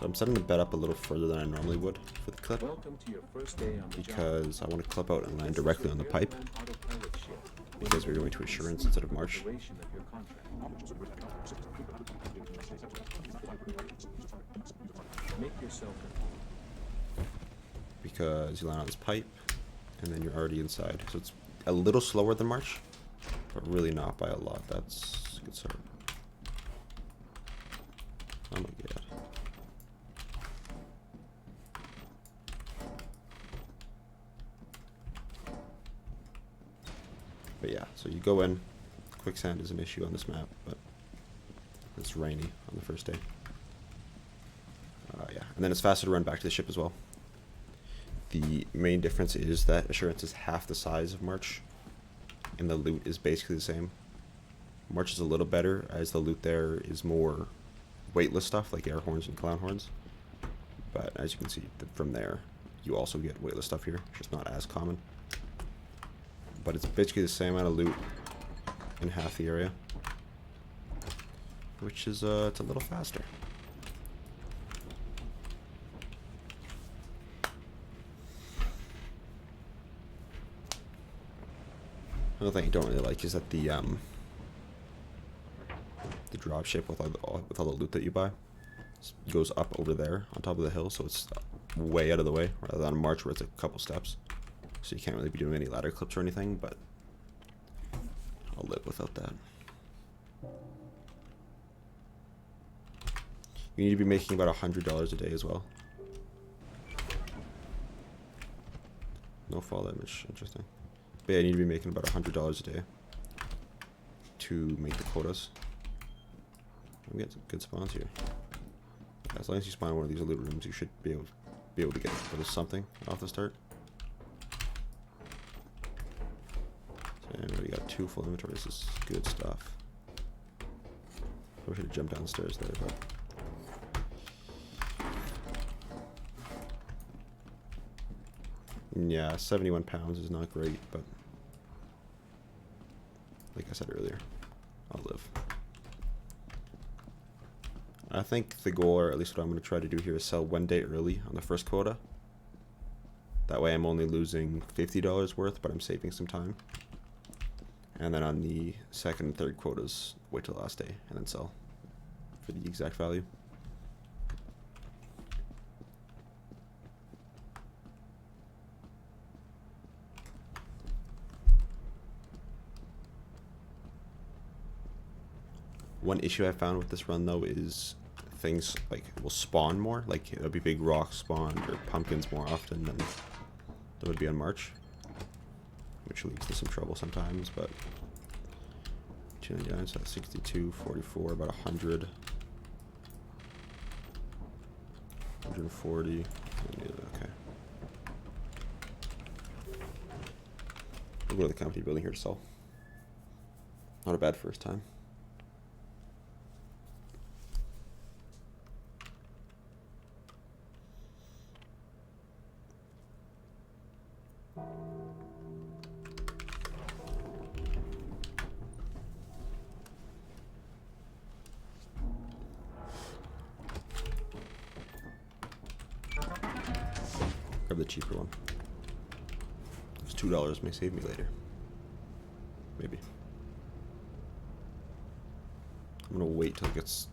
I'm setting the bed up a little further than I normally would for the clip, because I want to clip out and land directly on the pipe, because we're going to assurance instead of march. Because you land on this pipe, and then you're already inside. So it's a little slower than march, but really not by a lot. That's a good start. Oh my god. But yeah, so you go in. Quicksand is an issue on this map, but it's rainy on the first day. Yeah, and then it's faster to run back to the ship as well. The main difference is that assurance is half the size of march, and the loot is basically the same. March is a little better, as the loot there is more weightless stuff like air horns and clown horns. But as you can see from there, you also get weightless stuff here, just not as common. But it's basically the same amount of loot in half the area, which is it's a little faster. Another thing I don't really like is that the drop ship with all the loot that you buy goes up over there on top of the hill, so it's way out of the way, rather than a march where it's a couple steps. So you can't really be doing any ladder clips or anything, but I'll live without that. You need to be making about $100 a day as well. No fall damage, interesting. But yeah, you need to be making about $100 a day to make the quotas. We get some good spawns here. As long as you spawn one of these loot rooms, you should be able to get a little something off the start. And we already got 2 full inventories. This is good stuff. Probably should have jumped down the stairs there, but yeah, 71 pounds is not great, but like I said earlier, I'll live. I think the goal, or at least what I'm going to try to do here, is sell 1 day early on the first quota. That way I'm only losing $50 worth, but I'm saving some time. And then on the second and third quotas, wait till the last day and then sell for the exact value. One issue I found with this run though is things like will spawn more, like there'll be big rocks spawned or pumpkins more often than there would be on March, which leads to some trouble sometimes. But 299, so that's 62, 44, about 100, 140. Okay. We'll go to the company building here to sell. Not a bad first time. Grab the cheaper one. It's $2 may save me later. Maybe. I'm gonna wait till it gets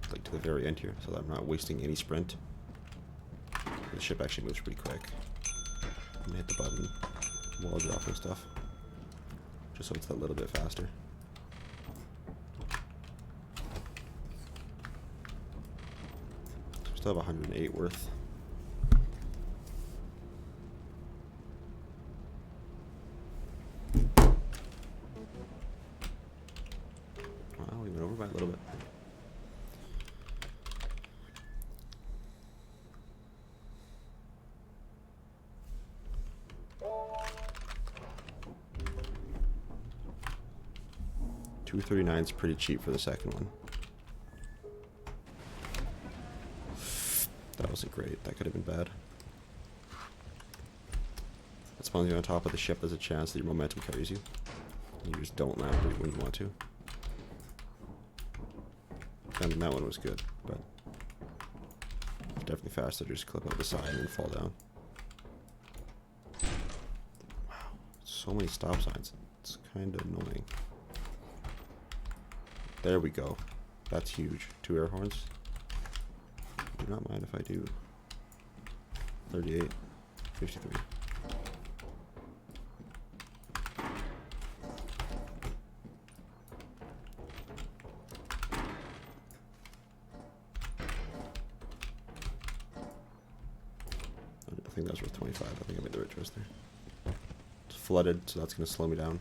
like to the very end here, so that I'm not wasting any sprint. The ship actually moves pretty quick. I'm gonna hit the button while dropping stuff, just so it's a little bit faster. So we still have 108 worth. Wow, we went over by a little bit. $239 is pretty cheap for the second one. That wasn't great. That could have been bad. That spawns you on top of the ship. There's a chance that your momentum carries you. You just don't land when you want to. And that one was good, but Definitely faster to just clip out the side and fall down. Wow, so many stop signs. It's kind of annoying. There we go. That's huge. 2 air horns. Do not mind if I do. 38, 53. I think that was worth 25. I think I made the right choice there. It's flooded, so that's going to slow me down.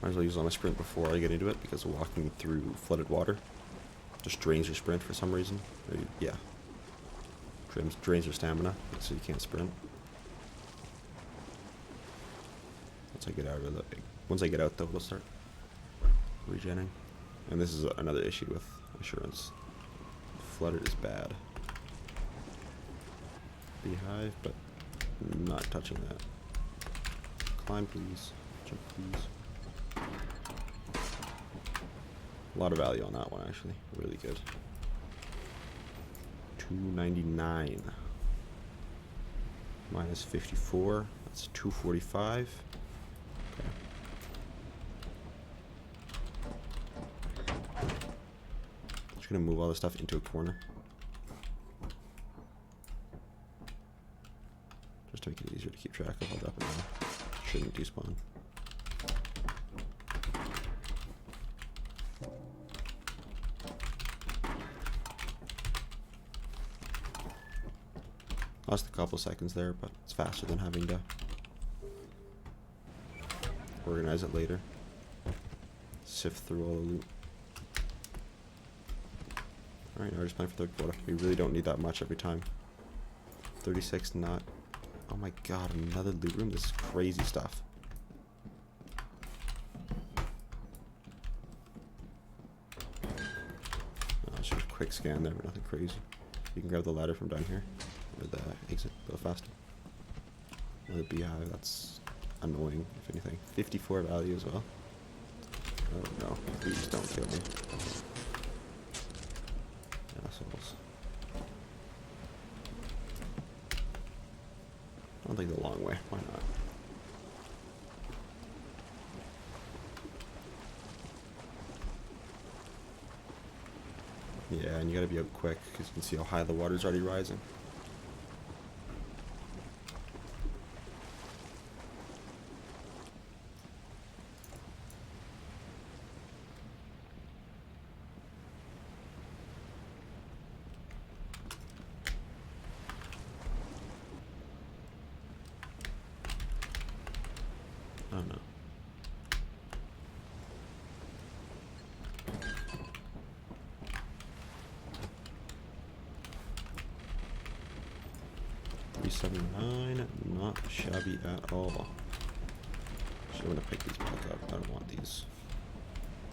Might as well use all my sprint before I get into it, because walking through flooded water just drains your sprint for some reason. Or yeah. Drains your stamina, so you can't sprint. Once I get out though, it'll start regenning. And this is another issue with assurance. Flooded is bad. Beehive, but not touching that. Climb please. Jump please. A lot of value on that one actually. Really good. 299. Minus 54. That's 245. Okay. Just gonna move all this stuff into a corner. Just to make it easier to keep track of all up and down. Shouldn't despawn. Lost a couple seconds there, but it's faster than having to organize it later. Sift through all the loot. Alright, now we're just playing for third quota. We really don't need that much every time. 36 not. Oh my god, another loot room? This is crazy stuff. Oh, it's just a quick scan there, but nothing crazy. You can grab the ladder from down here. Or the exit a little faster. Or the beehive, that's annoying, if anything. 54 value as well. Oh no, please don't kill me. Assholes. I'll take the long way, why not? Yeah, and you gotta be out quick, because you can see how high the water's already rising. Oh no. $379, not shabby at all. Actually, I'm gonna pick these back up. I don't want these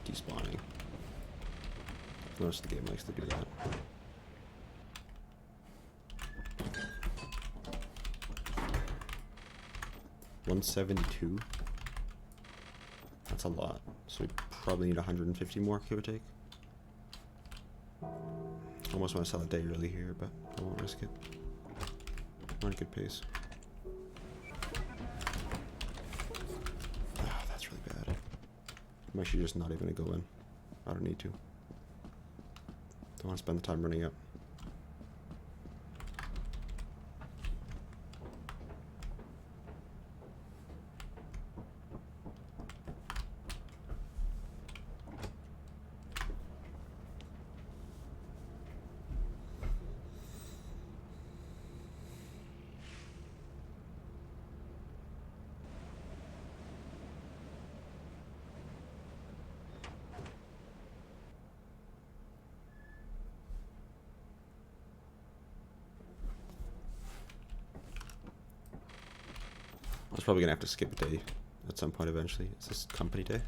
despawning. Most of the game likes to do that. $172. That's a lot. So we probably need 150 more, give or take. Almost want to sell a day early here, but I won't risk it. We're on a good pace. Ah, that's really bad. I'm actually just not even gonna go in. I don't need to. Don't want to spend the time running up. I was probably gonna have to skip a day at some point eventually. Is this company day?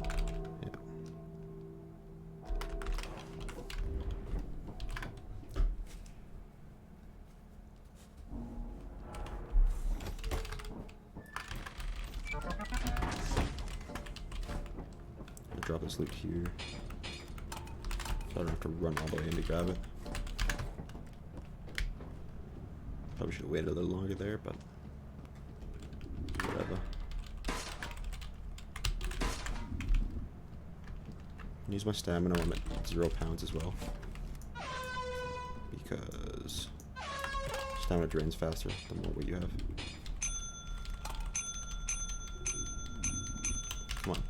Yeah. I'll drop this loot here. So I don't have to run all the way in to grab it. Probably should have waited a little longer there, but whatever. Use my stamina when I'm at 0 pounds as well, because stamina drains faster the more weight you have. Come on.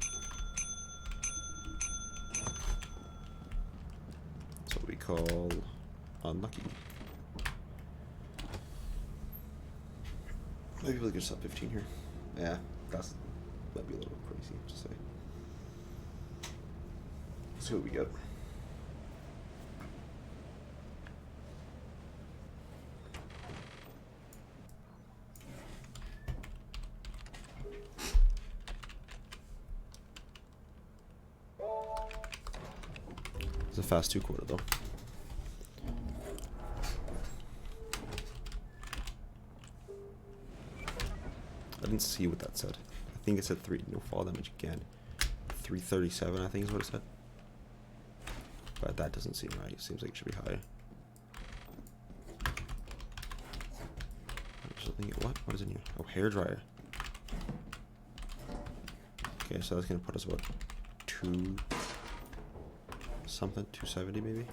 That's what we call unlucky. Maybe we'll get sub 15 here. Yeah, that'd be a little crazy to say. Let's see what we got. It's a fast 2 quota though. I didn't see what that said. I think it said 3, no fall damage again. 337 I think is what it said. But that doesn't seem right. It seems like it should be higher. What? What is in here? Oh, hairdryer. Okay, so that's gonna put us about 2 something, 270 maybe.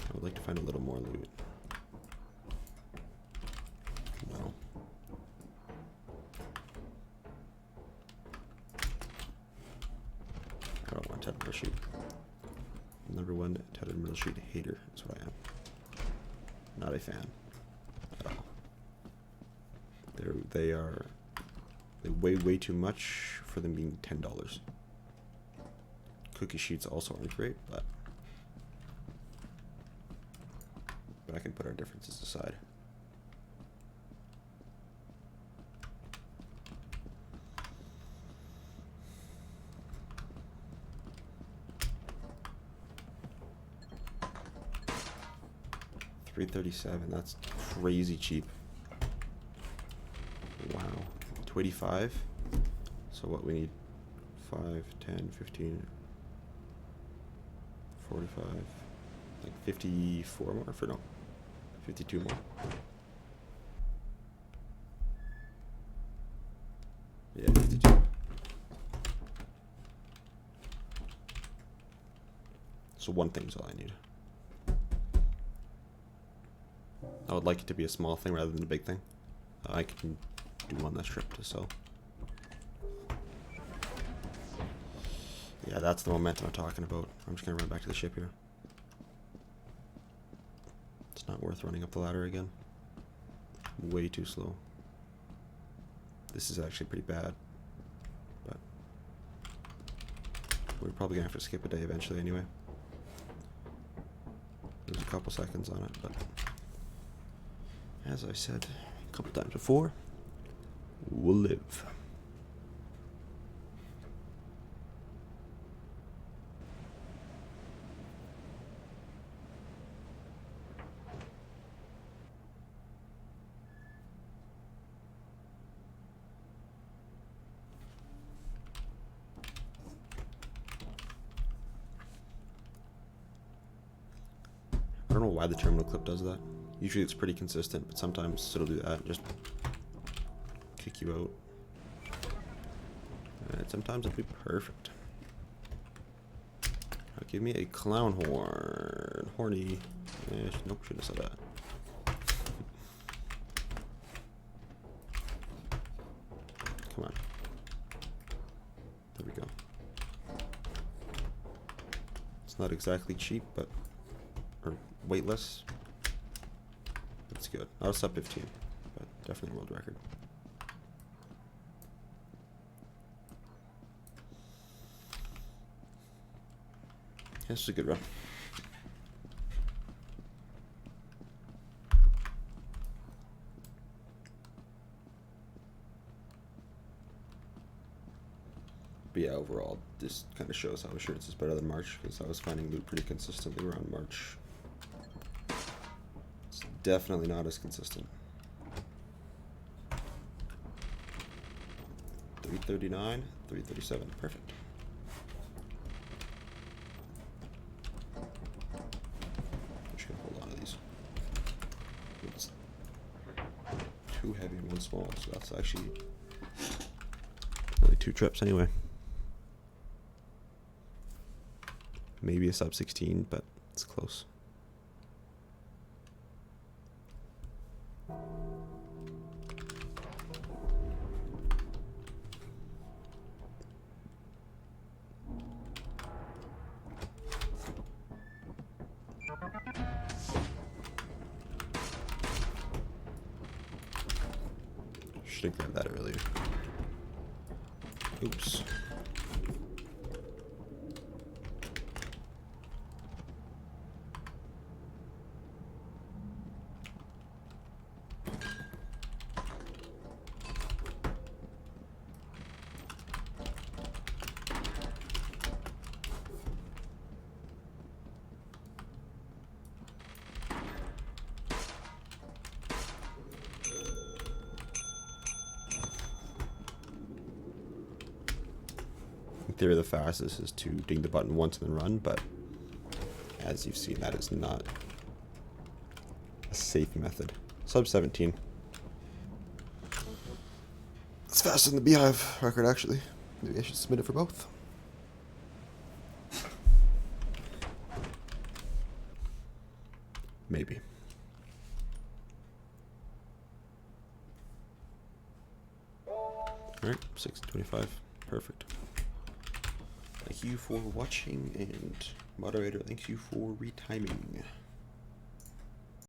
I would like to find a little more loot. No. I don't want tattered middle sheet. Number 1 tattered middle sheet hater. That's what I am. Not a fan at all. They weigh way too much for them being $10. Cookie sheets also aren't great, but I can put our differences aside. $337, that's crazy cheap. Wow. 285. So what we need? 5, 10, 15, 45, like 54 more for no, 52 more. Yeah, 52. So one thing's all I need. I would like it to be a small thing rather than a big thing. I can do one less trip to sell. Yeah, that's the momentum I'm talking about. I'm just gonna run back to the ship here. It's not worth running up the ladder again. Way too slow. This is actually pretty bad, but we're probably gonna have to skip a day eventually anyway. There's a couple seconds on it, but as I said a couple times before, we'll live. I don't know why the terminal clip does that. Usually it's pretty consistent, but sometimes it'll do that, just kick you out. And sometimes it'll be perfect. Give me a clown horn. Horny. Nope, shouldn't have said that. Come on. There we go. It's not exactly cheap, but or weightless. It's good. I was sub 15, but definitely world record. This is a good run. But yeah, overall, this kind of shows how Assurance is better than March, because I was finding loot pretty consistently around March. It's definitely not as consistent. 339, 337, perfect. 2 heavy and 1 small, so that's actually only 2 trips anyway. Maybe a sub 16, but it's close. Should have grabbed that earlier. Oops. In theory, the fastest is to ding the button once and then run, but as you've seen, that is not a safe method. Sub 17. It's faster than the BEEHIVE record, actually. Maybe I should submit it for both. Maybe. Alright, 6:25. Perfect. Thank you for watching, and moderator, thank you for retiming.